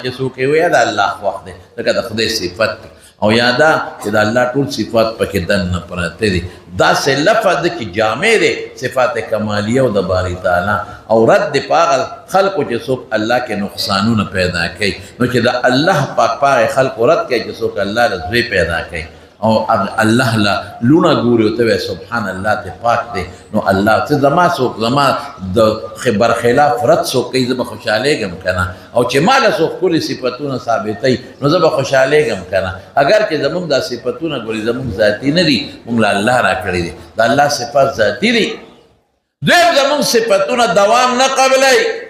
چې څوک یې وایي دا الله خوښ دی ځکه د خدای صفت دی او یا دا چې د الله ټول صفات پکې دننه پراته دي داسې لفظ دی چې جامع دی صفات کمالیه او د باري تعالی او رد دی په هغه خلقو چې څوک الله کې نقصانونه پیدا کوي نو چې د الله پاک په هغه خلقو رد کوي چې څوک الله له زوی پیدا کوي او الله لا لونه ګوري او ته سبحان الله ته پاک دی نو الله ته زما څوک زما د خبر خلاف رد څوک کوي زه به خوشحالېږم که نه او چې ما له څوک ښکلي صفتونه ثابتوي نو زه به خوشحالېږم که نه اگر چې زمونږ دا صفتونه ګوري زمونږ ذاتي نه دي مونږ له الله راکړي دي د الله صفات ذاتي دي دویم زمونږ صفتونه دوام نه قبلوي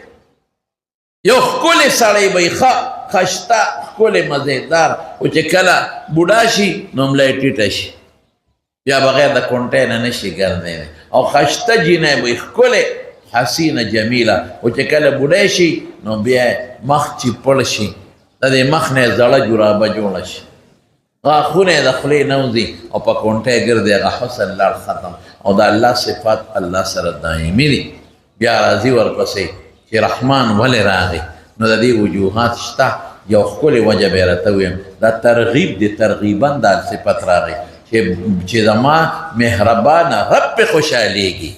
یو ښکلی سړی به یې ښه خشته ښکلی مزېدار خو چې کله بوډا شي نو ملا یې ټیټه شي بیا بغیر د کونټۍ نه نه شي ګرځېدی او خشته جینۍ به یې ښکلی حسینه جمیله خو چې کله بوډی شي نو بیا یې مخ چې پړ شي د دې مخ نه یې زړه جورابه جوړه شي غاښونه یې د خولې نه وځي او په کونټۍ ګرځي هغه حسن لاړ ختم او د الله صفات الله سره دایمي دي بیا راځي ورپسې چې رحمان ولې راغی نو د دې وجوهات شته یو ښکلې وجه به یې راته ویم دا ترغیب دی ترغیبا دا صفت راغی چې زما مهربانه رب پې خوشحالېږي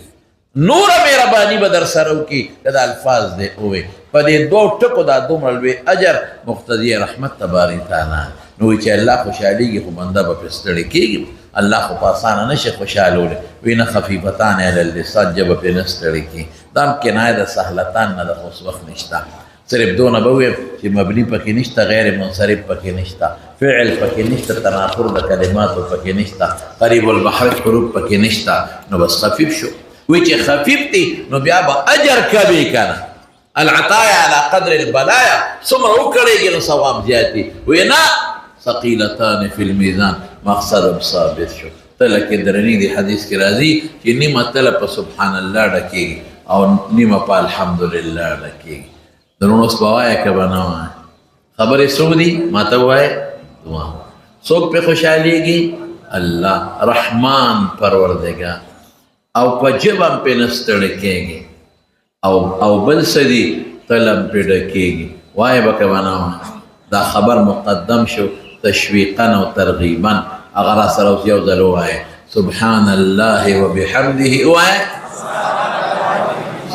نوره مهرباني به در سره وکړي که دا الفاظ دی ووایي په دې دوو ټکو دا دومره لوی اجر مقتضي رحمت تبارک تعالی نو وایي چې الله خوشحالېږي خو بنده به پرې ستړی کېږي الله خو په اسانه نشي خوشحالولی وایي نه خفیفتان علی اللسان ژبه پرې نه ستړی کېږي دا هم کنایه د سهلتان نه ده خو اوس وخت نشته صرف دونه به ویم چې مبني پکې نشته غیر منصرف پکې نشته فعل پکې نشته تناقض د کلماتو پکې نشته قریب البحر حروف پکې نشته نو بس خفیف شو وایي چې خفیف دی نو بیا به اجر کوي که نه العطایا علی قدر البلایا څومره وکړېږي نو ثواب زیات دی وایي نه ثقیلتان فی المیزان مقصد هم ثابت شو تله کې درنی دی حدیث کې راځي چې نیمه تله په سبحان الله ډکېږي او نیمه په الحمدلله ډکېږي درونو اوس به وایه که به نه وایه خبرې څوک دي ما ته ووایه دعا څوک پرې خوشحالېږي الله رحمان پروردګار او په ژبه هم پرې نه ستړی کېږي او بل څه دي تله هم پرې ډکېږي وایه به که به نه وایه دا خبر مقدم شو تشویقا او ترغیبا هغه را سره اوس یو ځل ووایه سبحان الله وبحمده وایه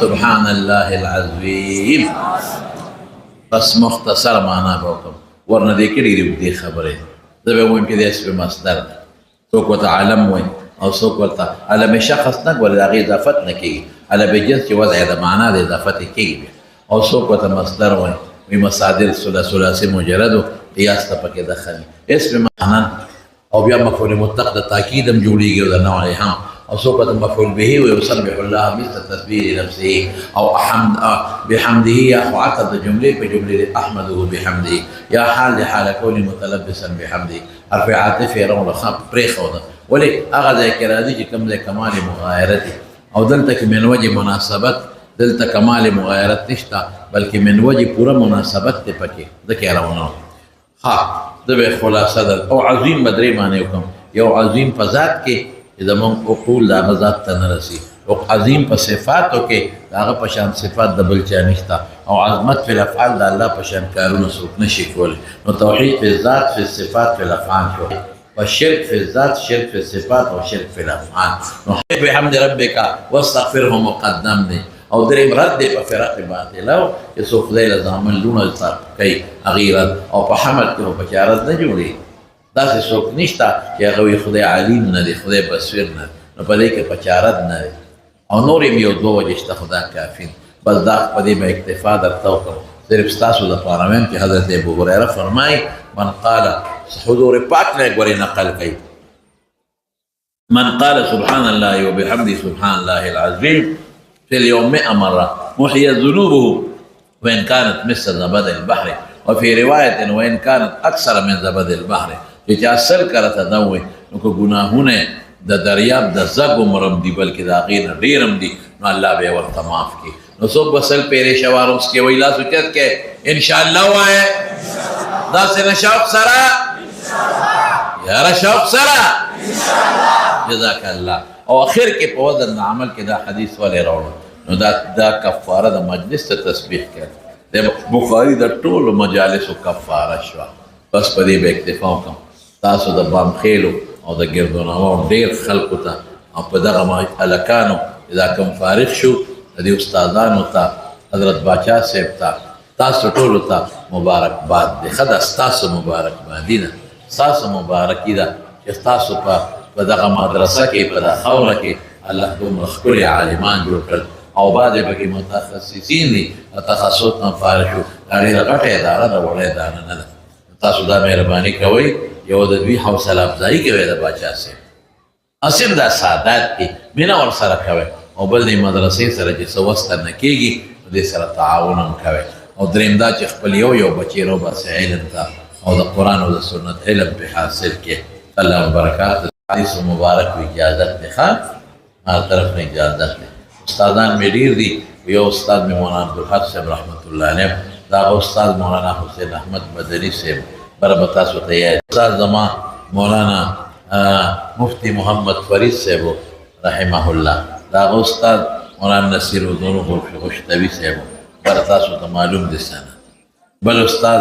سبحان الله العظیم بس مختصر معنا به وکړم ورنه دې کې ډېرې اوږدې خبرې زه به ووایم چې دا اسم مصدر ده څوک ورته علم وایي او څوک ورته علم شخص نه ګورې د هغې اضافت نه کېږي علم جنس چې وضع د معنا د اضافت یې کېږي بیا او څوک ورته مصدر وایي وایي مصادر ثلاثي مجردو قیاس ته پکې دخل اسم معنا او بیا مفعول مطلق د تاکید هم جوړېږي او د نوع هم او څوک ورته مفعول به ويسبح الله مثل تسبيح نفسه او حمد بحمده یا خو عطف د جملې په جملې احمده بحمده یا حال د حال کون متلبسا بحمده حرف عاطف یې راوړه پرېښوده ولې هغه ځای کې راځي چې کوم ځای کمال مغایرت او دلته کې من وجه مناسبت دلته کمال مغایرت نشته بلکې من وجه پوره مناسبت دی پکې ځکه یې راونه ها د به خلاصه ده او عظیم به درې معنی وکړم یو عظیم په ذات کې چې زمونږ عقول د هغه ذات ته نه رسي او عظیم په صفاتو کې د هغه په شان صفات د بل چا نشته او عظمت فی الافعال د الله په شان کارونه څوک نشي کولی نو توحید فی الذات فی الصفات فی الافعال شو و شرک فی الذات شرک فی الصفات او شرک فی الافعال نو بحمد ربک واستغفره مقدم دی او دریم رد دی په فرق باطله چې څوک خدای له ځامن لونه کوي هغې رد او په حمد کې خو په چا رد نه جوړېږي داسې څوک نشته چې هغه وي خدای علیم نه دی خدای بصیر نه نو په دې کې په چا رد نه دی او نور یې یو دوه وجې شته خو دا کافي بس دا په دې به اکتفا درته وکړم صرف ستاسو دپاره ویم چې حضرت ابو هریره فرمایي من قال حضور پاک نه ګورې نقل کوي من قال سبحان الله وبحمده سبحان الله العظيم في اليوم 100 مرة محيت ذنوبه وإن كانت مثل زبد البحر وفي رواية وإن كانت أكثر من زبد البحر چې اصل کرته دا وایي نو که ګناهونه د دریاب د زګ عمرم دي بلکې د هغې نه ډېر هم دي نو الله به یې ورته معاف کړي نو څوک به سل پیرې شوار اوس کې وایي لاس اوچت کې انشاءالله وایه داسې نه شوق سره یاره شوق سره جزاک الله او اخر کې په وزن د عمل کې دا حدیث ولې راوړو نو دا کفاره د مجلس ته تسبیح کړه د د بخاري د ټولو مجالسو کفاره شوه. بس په دې به اکتفا وکړم. تاسو د بامخیلو او د ګردونامو ډېر خلکو ته او په دغه هلکانو دا کوم فارغ شو د دې استادانو ته حضرت باچا صاحب ته تاسو ټولو ته مبارکباد دی. ښه ده ستاسو مبارکبادي ده، ستاسو مبارکي ده چې تاسو په دغه مدرسه کې په دغه خاوره کې الله دومره ښکلي عالمان جوړ کړل او بعضې پکې متخصصین دي تخصص نه فارغ شو. دا ډېره غټه اداره ده، وړه اداره نه ده. تاسو دا مهرباني کوئ یو د دوی حوصله افزایي کوئ د باچا صاحب. اصل دا سعادت کې مینه ورسره کوئ او بل دې مدرسې سره چې څه وسته نه کېږي نو دې سره تعاون هم کوئ. او درېیم دا چې خپل یو بچی روباسئ علم ته او د قرآن او د سنت علم پې حاصل کړي. الله مبارکات. حدیث مبارک و اجازت دی ښه هر طرف نه اجازت دی. استادان مې ډېر دي. یو استاد مې مولانا عبدالحق صاحب رحمت الله علیه، دا هغه استاد مولانا حسین احمد مدني صاحب بره به تاسو ته یاد. استاد زما مولانا مفتی محمد فرید صاحب رحمه الله، دا هغه استاد مولانا نصیر الدین خوشتوي صاحب بره تاسو ته معلوم دي سنه. بل استاد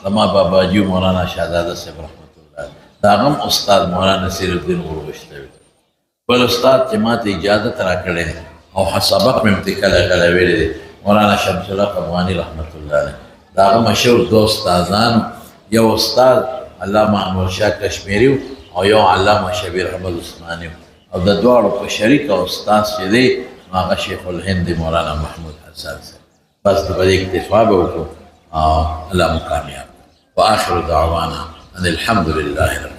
زما باباجي مولانا شهزاده صاحب رحمت الله علیه، دا هم استاد مولانا نصیر الدین خوشتوي. بل استاد چې ما ته اجازت راکړې او سبق مې ورته کله ویلی دی مولانا شمس الحق افغاني رحمت الله علیه. دا هغه مشهور دو استادانو، یو استاد علامه انور شاه کشمیري او یو علامه شبیر احمد عثماني او د دواړو په شریک استاد چې دی هغه شیخ الهند مولانا محمود حسن صاحب. بس په دې اکتفا به وکړو او الله مو کامیاب. واخر دعوانا ان الحمد لله رب